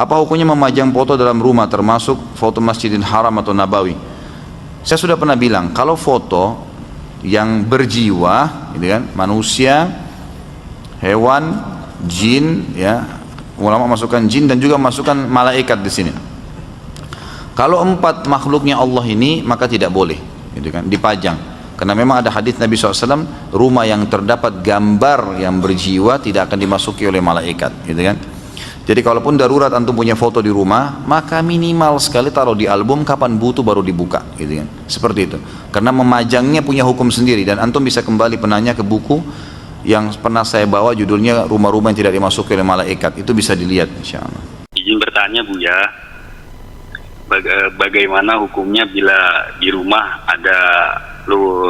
Apa hukumnya memajang foto dalam rumah termasuk foto Masjidil Haram atau Nabawi? Saya sudah pernah bilang, kalau foto yang berjiwa, gitu kan, manusia, hewan, jin, ya, ulama masukkan jin dan juga masukkan malaikat di sini. Kalau 4 makhluknya Allah ini, maka tidak boleh, gitu kan, dipajang. Karena memang ada hadis Nabi SAW, rumah yang terdapat gambar yang berjiwa tidak akan dimasuki oleh malaikat, gitu kan. Jadi kalaupun darurat antum punya foto di rumah, maka minimal sekali taruh di album, kapan butuh baru dibuka, gitu kan. Seperti itu. Karena memajangnya punya hukum sendiri, dan antum bisa kembali penanya ke buku yang pernah saya bawa, judulnya Rumah-rumah yang tidak dimasuki oleh malaikat. Itu bisa dilihat, insyaallah. Izin bertanya Bu ya, bagaimana hukumnya bila di rumah ada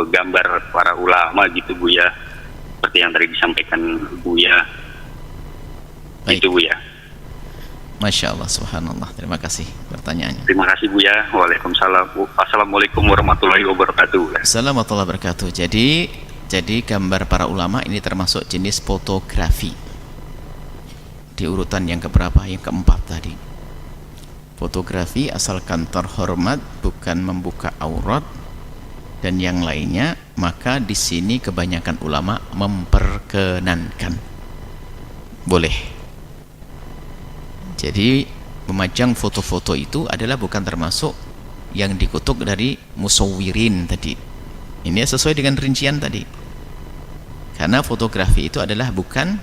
gambar para ulama gitu Bu ya, seperti yang tadi disampaikan Bu ya. Baik. Itu Bu ya. Masya Allah, subhanallah. Terima kasih pertanyaannya. Terima kasih Bu ya. Waalaikumsalam. Assalamualaikum warahmatullahi wabarakatuh. Assalamualaikum warahmatullahi wabarakatuh. Jadi gambar para ulama ini termasuk jenis fotografi. Di urutan yang keberapa? Yang keempat tadi. Fotografi asalkan terhormat, bukan membuka aurat dan yang lainnya, maka di sini kebanyakan ulama memperkenankan. Boleh. Jadi memajang foto-foto itu adalah bukan termasuk yang dikutuk dari musawwirin tadi. Ini sesuai dengan rincian tadi. Karena fotografi itu adalah bukan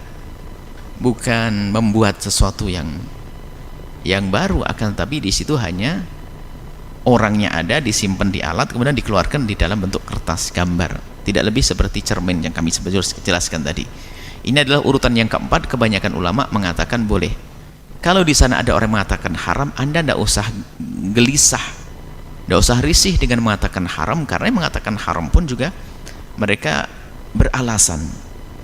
membuat sesuatu yang baru, akan tapi di situ hanya orangnya ada, disimpan di alat, kemudian dikeluarkan di dalam bentuk kertas gambar. Tidak lebih seperti cermin yang kami jelaskan tadi. Ini adalah urutan yang keempat. Kebanyakan ulama mengatakan boleh. Kalau di sana ada orang mengatakan haram, Anda tidak usah gelisah, tidak usah risih dengan mengatakan haram, karena yang mengatakan haram pun juga mereka beralasan.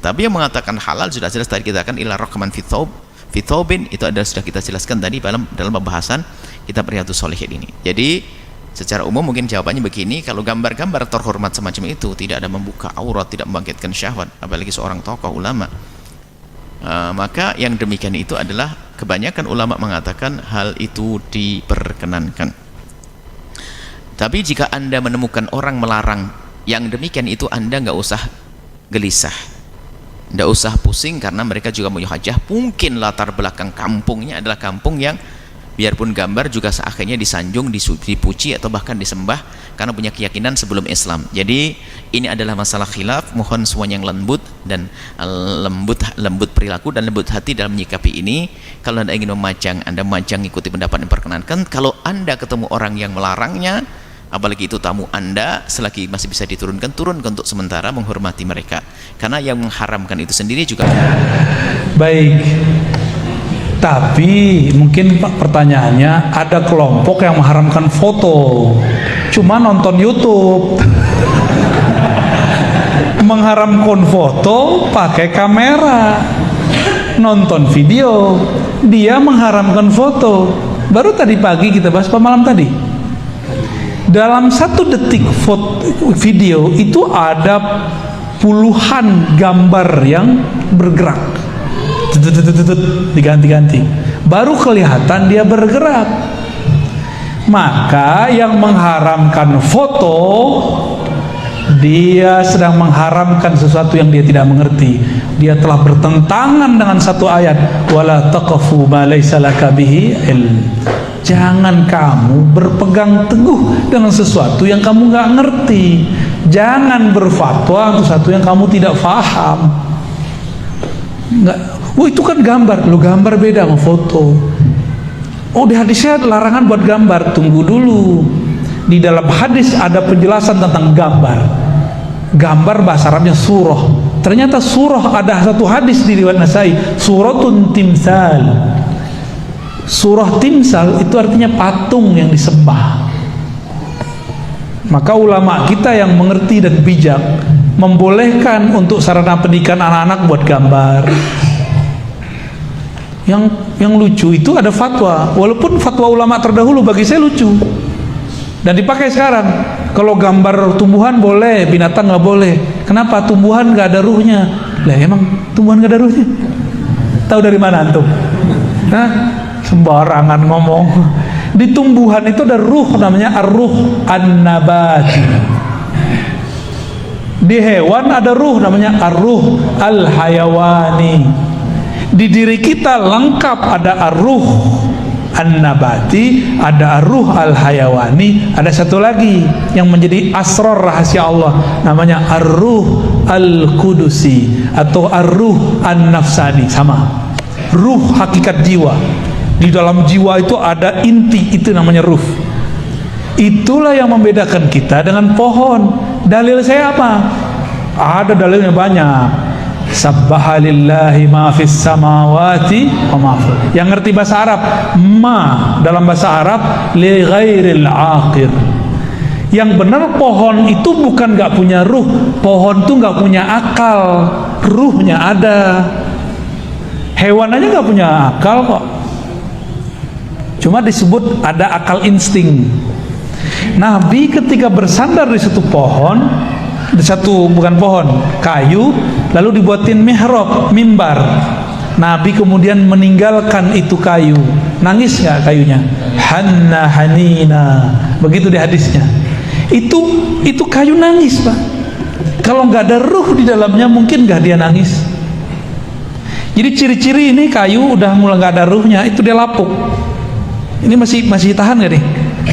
Tapi yang mengatakan halal sudah jelas tadi kita akan ila raqman fitobin, itu adalah sudah kita jelaskan tadi dalam pembahasan kitab Riyadhus Shalihin ini. Jadi secara umum mungkin jawabannya begini, kalau gambar-gambar terhormat semacam itu tidak ada membuka aurat, tidak membangkitkan syahwat, apalagi seorang tokoh ulama, maka yang demikian itu adalah kebanyakan ulama mengatakan hal itu diperkenankan. Tapi jika Anda menemukan orang melarang yang demikian itu, Anda nggak usah gelisah, nggak usah pusing, karena mereka juga punya hajah. Mungkin latar belakang kampungnya adalah kampung yang biarpun gambar juga akhirnya disanjung, dipuji atau bahkan disembah karena punya keyakinan sebelum Islam. Jadi ini adalah masalah khilaf. Mohon semuanya yang lembut dan lembut perilaku dan lembut hati dalam menyikapi ini. Kalau Anda ingin memajang, Anda memajang ikuti pendapat yang diperkenankan. Kalau Anda ketemu orang yang melarangnya, apalagi itu tamu Anda, selagi masih bisa diturunkan, turunkan untuk sementara, menghormati mereka. Karena yang mengharamkan itu sendiri juga. Baik. Tapi mungkin pertanyaannya, ada kelompok yang mengharamkan foto, cuma nonton YouTube. Mengharamkan foto pakai kamera, nonton video. Dia mengharamkan foto. Baru tadi pagi kita bahas, malam tadi. Dalam 1 detik video itu ada puluhan gambar yang bergerak. Diganti-ganti, baru kelihatan dia bergerak. Maka yang mengharamkan foto, dia sedang mengharamkan sesuatu yang dia tidak mengerti. Dia telah bertentangan dengan satu ayat, wala taqfu ma laysa laka bihi ilm. Jangan kamu berpegang teguh dengan sesuatu yang kamu nggak ngerti. Jangan berfatwa untuk sesuatu yang kamu tidak faham. Oh itu kan gambar, lo gambar beda sama foto. Oh di hadisnya larangan buat gambar. Tunggu dulu, di dalam hadis ada penjelasan tentang gambar. Gambar bahasa Arabnya surah. Ternyata surah ada satu hadis di riwayat Nasai, suratun timsal. Surah timsal itu artinya patung yang disembah. Maka ulama kita yang mengerti dan bijak membolehkan untuk sarana pendidikan anak-anak buat gambar. Yang lucu itu ada fatwa, walaupun fatwa ulama terdahulu bagi saya lucu dan dipakai sekarang. Kalau gambar tumbuhan boleh, binatang nggak boleh. Kenapa? Tumbuhan nggak ada ruhnya. Lah emang tumbuhan nggak ada ruhnya? Tahu dari mana antum? Hah? sembarangan ngomong. Di tumbuhan itu ada ruh, namanya ar-ruh an-nabati. Di hewan ada ruh, namanya ar-ruh al-hayawani. Di diri kita lengkap ada ar-ruh an-nabati, ada ar-ruh al-hayawani, ada satu lagi yang menjadi asrar rahasia Allah, namanya ar-ruh al-kudusi atau ar-ruh an-nafsani. Sama, ruh hakikat jiwa. Di dalam jiwa itu ada inti, itu namanya ruh. Itulah yang membedakan kita dengan pohon. Dalil saya apa? Ada dalilnya banyak. Sabbaha lillahi ma fis samawati wa ma fil. Yang ngerti bahasa Arab, ma dalam bahasa Arab li ghairil aqir. Yang benar pohon itu bukan nggak punya ruh, pohon tuh nggak punya akal, ruhnya ada. Hewan aja nggak punya akal kok. Cuma disebut ada akal insting. Nabi ketika bersandar di satu pohon, di satu bukan pohon, kayu, lalu dibuatin mihrab, mimbar. Nabi kemudian meninggalkan itu kayu. Nangis nggak kayunya? Hanna hanina. Begitu di hadisnya. Itu kayu nangis, Pak. Kalau nggak ada ruh di dalamnya, mungkin nggak dia nangis. Jadi ciri-ciri ini kayu udah mulai nggak ada ruhnya, itu dia lapuk. Ini masih tahan nggak nih?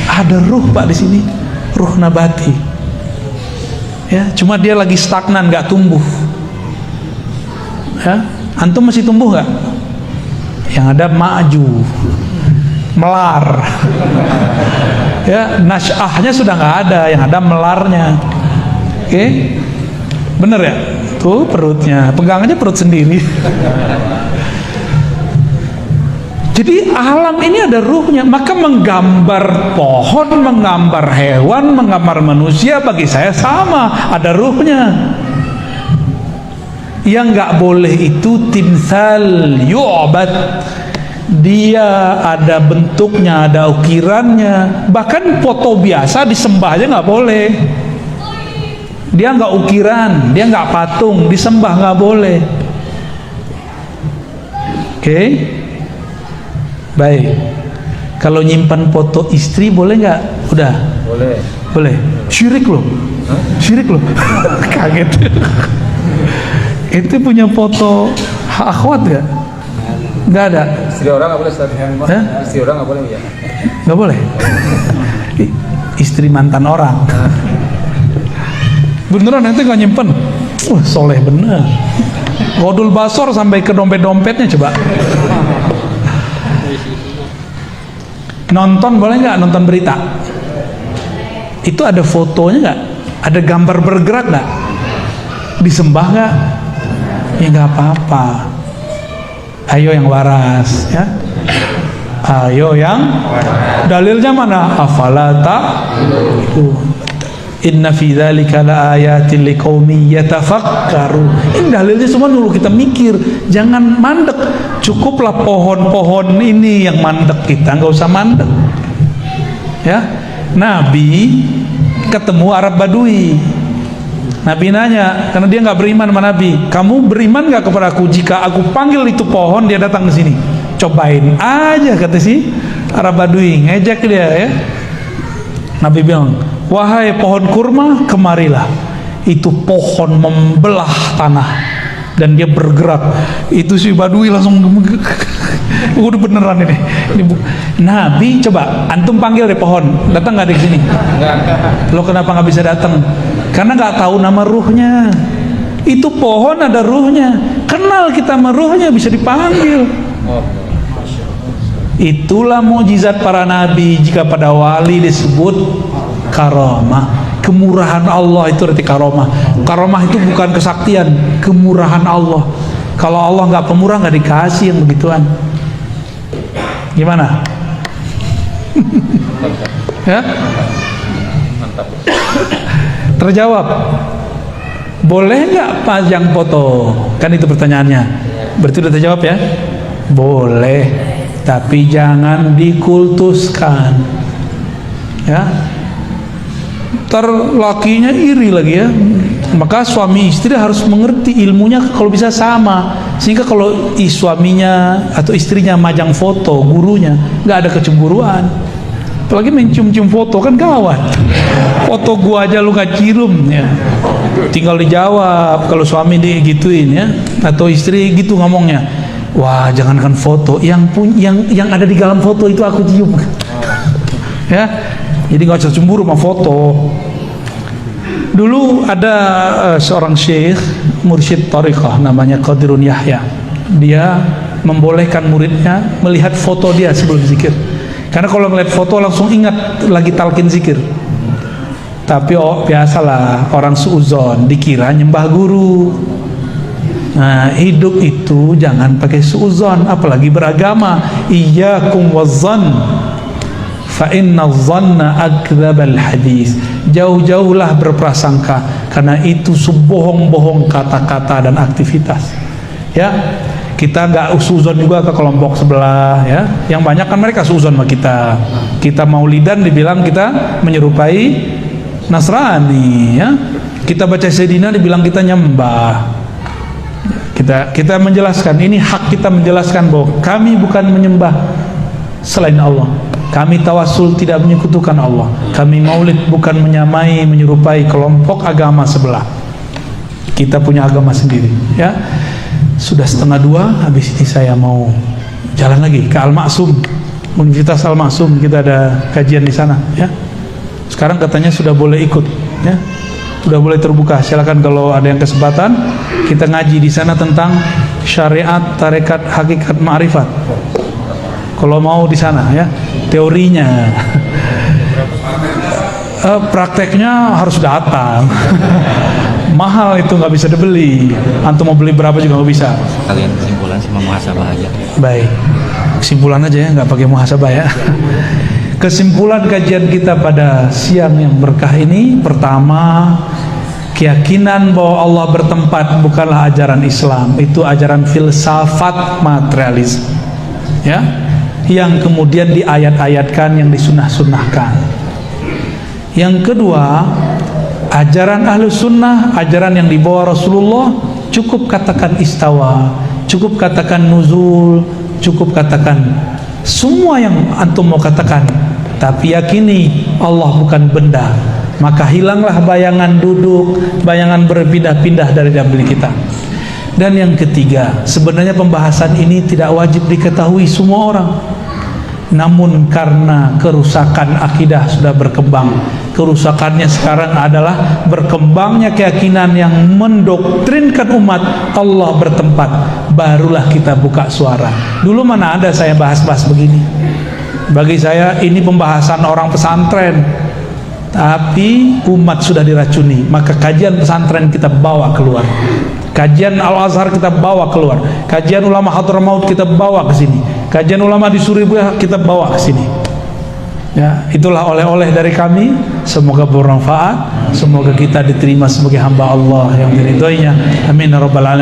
Ada ruh, Pak, di sini, ruh nabati. Ya, cuma dia lagi stagnan, nggak tumbuh. Ya, antum masih tumbuh nggak? Yang ada maju, melar. Ya, nasyahnya sudah nggak ada, yang ada melarnya. Oke, bener ya? Tuh perutnya, pegang aja perut sendiri. Jadi alam ini ada ruhnya, maka menggambar pohon, menggambar hewan, menggambar manusia bagi saya sama, ada ruhnya. Yang nggak boleh itu timsal yu'bad. Dia ada bentuknya, ada ukirannya. Bahkan foto biasa disembah aja nggak boleh. Dia nggak ukiran, dia nggak patung, disembah nggak boleh. Oke? Baik. Kalau nyimpan foto istri boleh nggak? Udah. Boleh. Boleh. Syirik loh. Syirik loh. Kaget. Itu punya foto akhwat nggak? Nggak ada. Istri orang nggak boleh, Ustaz. Hah? Istri orang nggak boleh, ya? Nggak boleh. Istri mantan orang. Beneran nanti nggak nyimpen. Wah, soleh bener. Godul basor sampai ke dompet-dompetnya coba. Nonton boleh nggak? Nonton berita itu ada fotonya nggak? Ada gambar bergerak nggak? Disembah nggak? Ya nggak apa-apa. Ayo yang waras, ya. Ayo yang dalilnya mana? Afalata. Inna fi dzalika laayatin liqaumin yatafakkarun. Ini dalilnya semua dulu kita mikir, jangan mandek. Cukuplah pohon-pohon ini yang mandek, kita nggak usah mandek. Ya, Nabi ketemu Arab Badui. Nabi nanya, karena dia nggak beriman sama Nabi, kamu beriman nggak kepada aku jika aku panggil itu pohon dia datang ke sini? Cobain aja, kata si Arab Badui, ngejek dia, ya. Nabi bilang, wahai pohon kurma, kemarilah. Itu pohon membelah tanah dan dia bergerak. Itu si Badui langsung udah beneran ini. Nabi, coba antum panggil deh pohon, datang nggak di sini? Lo kenapa nggak bisa datang? Karena nggak tahu nama ruhnya. Itu pohon ada ruhnya. Kenal kita sama ruhnya, bisa dipanggil. Itulah mukjizat para nabi. Jika pada wali disebut karamah, kemurahan Allah, itu arti karamah. Karamah itu bukan kesaktian, kemurahan Allah. Kalau Allah nggak pemurah, nggak dikasih yang begituan. Gimana? Ya? Terjawab. Boleh nggak pajang foto? Kan itu pertanyaannya. Berarti udah terjawab ya? Boleh, tapi jangan dikultuskan. Ya? Ntar lakinya iri lagi ya, Maka suami istri harus mengerti ilmunya kalau bisa sama, sehingga kalau suaminya atau istrinya majang foto gurunya, nggak ada kecemburuan. Apalagi mencium-cium foto kan gawat. Foto gua aja lu gak cium ya, tinggal dijawab kalau suami digituin ya, atau istri gitu ngomongnya, wah jangankan foto, yang ada di dalam foto itu aku cium ya. Jadi nggak usah cemburu sama foto. Dulu ada seorang syekh mursyid tariqah namanya Qadirun Yahya. Dia membolehkan muridnya melihat foto dia sebelum zikir. Karena kalau melihat foto langsung ingat lagi talqin zikir. Tapi biasalah orang suuzon dikira nyembah guru. Nah, hidup itu jangan pakai suuzon, apalagi beragama. Iyyakum wazzan fa inna dhanna akdzabal hadis. Jauh-jauhlah berprasangka, karena itu sebohong-bohong kata-kata dan aktivitas. Ya, kita nggak suzon juga ke kelompok sebelah ya. Yang banyak kan mereka suzon sama kita. Kita maulidan dibilang kita menyerupai Nasrani ya. Kita baca Sayyidina dibilang kita nyembah. Kita menjelaskan, ini hak kita menjelaskan bahwa kami bukan menyembah selain Allah. Kami tawasul tidak menyekutukan Allah. Kami maulid bukan menyamai, menyerupai kelompok agama sebelah. Kita punya agama sendiri ya. Sudah 1:30, habis ini saya mau jalan lagi ke Al-Maksum, Universitas Al-Maksum. Kita ada kajian di sana ya. Sekarang katanya sudah boleh ikut ya. Sudah boleh terbuka. Silakan kalau ada yang kesempatan, kita ngaji di sana tentang syariat, tarekat, hakikat, ma'rifat. Kalau mau di sana ya, teorinya. Prakteknya harus datang. Mahal itu, nggak bisa dibeli. Antum mau beli berapa juga nggak bisa. Kalian kesimpulan sama muhasabah aja. Baik, kesimpulan aja ya, nggak pakai muhasabah ya. Kesimpulan kajian kita pada siang yang berkah ini, pertama, keyakinan bahwa Allah bertempat bukanlah ajaran Islam, itu ajaran filsafat materialis ya, yang kemudian diayat-ayatkan, yang disunah-sunahkan. Yang kedua, ajaran Ahlus Sunnah, ajaran yang dibawa Rasulullah, cukup katakan istawa, cukup katakan nuzul, cukup katakan semua yang antum mau katakan, tapi yakini Allah bukan benda. Maka hilanglah bayangan duduk, bayangan berpindah-pindah dari dalam diri kita. Dan yang ketiga, sebenarnya pembahasan ini tidak wajib diketahui semua orang. Namun karena kerusakan akidah sudah berkembang, kerusakannya sekarang adalah berkembangnya keyakinan yang mendoktrinkan umat Allah bertempat, barulah kita buka suara. Dulu mana ada saya bahas-bahas begini. Bagi saya ini pembahasan orang pesantren, tapi umat sudah diracuni, maka kajian pesantren kita bawa keluar, kajian Al-Azhar kita bawa keluar, kajian ulama Hadramaut kita bawa ke sini, kajian ulama di Surabaya kita bawa ke sini. Ya, itulah oleh-oleh dari kami. Semoga bermanfaat, semoga kita diterima sebagai hamba Allah yang diridhoinya. Amin ya rabbal alamin.